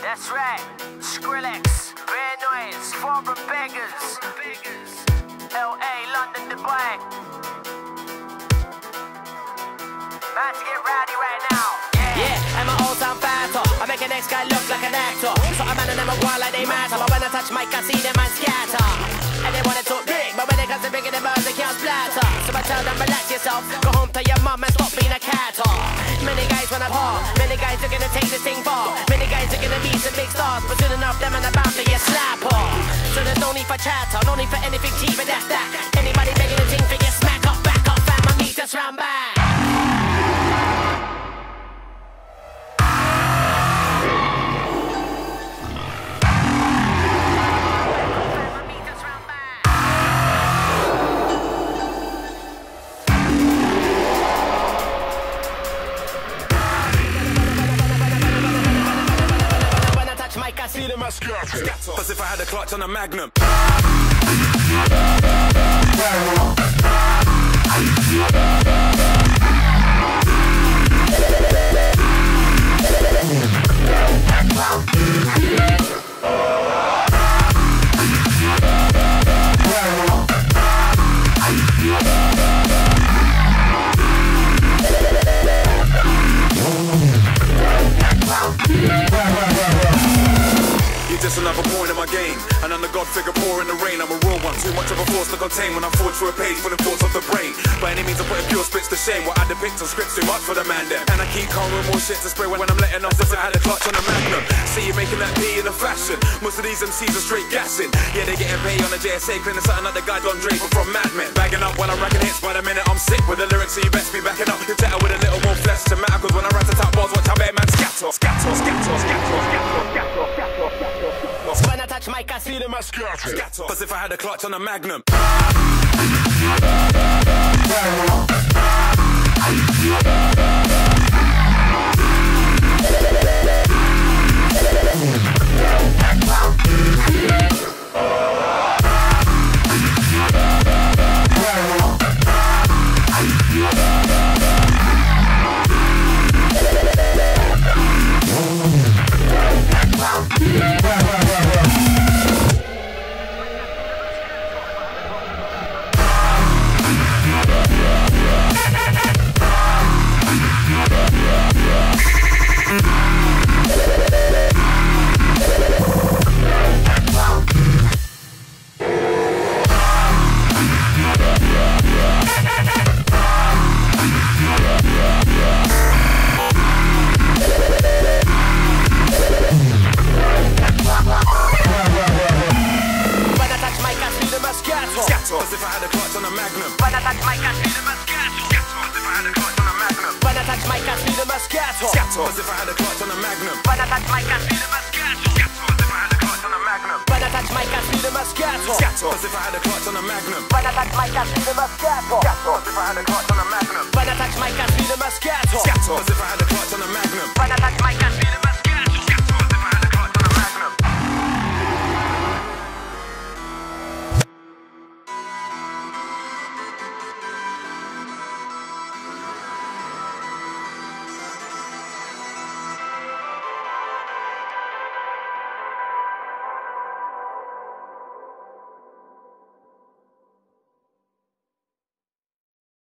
That's right, Skrillex, Bear Noise, Foreign Beggars, LA, London, Dubai. About to get rowdy right now. Yeah, and my old sound fatter. I make the next guy look like an actor. So a man and them a wild like they matter. But when I touch mic, I see them man scatter. And they wanna talk big, but when it comes to bigger the birds, they can't splatter. So I tell them, relax yourself, go home to your mum and stop being a catter. Many guys wanna par, many guys are gonna take this thing far. Many guys are gonna be some big stars, but soon enough them and about to get slapper. So there's no need for chatter, no need for anything cheap, but that's that. Anybody begging a thing for your smack up, back up, fam, my meat just round back. I see them as scatter. As if I had a clutch on a Magnum. Just another point in my game, and I'm the god figure poor in the rain. I'm a raw one, too much of a force to contain when I'm forged through a page full of thoughts of the brain. By any means I'm putting pure spits to shame. What I depict on scripts too much for the man them. And I keep calm with more shit to spray when I'm letting off. As if I had a clutch on a Magnum. See you making that P in a fashion. Most of these MCs are straight gassing. Yeah, they getting paid on the JSA, cleaning something like the guy Don Draper from Mad Men. Bagging up while I'm racking hits. By the minute I'm sick with the lyrics, so you best be backing up. You better with a little more flesh to matter. Cause when I write the top bars, watch how bad man scatter. Scatter, scatter, scatter, scatter, scatter, scatter, scatter. When I touch mic, I see them as scatter. As if I had a clutch on a Magnum. As if I had a clutch on a Magnum. When I touch mic, I see them as scatter. As if I had a clutch on a Magnum. When I touch mic, I see them as scatter. As if I had a clutch on a Magnum. When I touch mic, I see them as scatter. As if I had a clutch on a Magnum. When I touch mic, I see them as scatter. As if I had a clutch on a Magnum. When I touch mic, I see them as scatter. As if I had a clutch on a Magnum. When I touch mic, I see them as scatter. As if I had a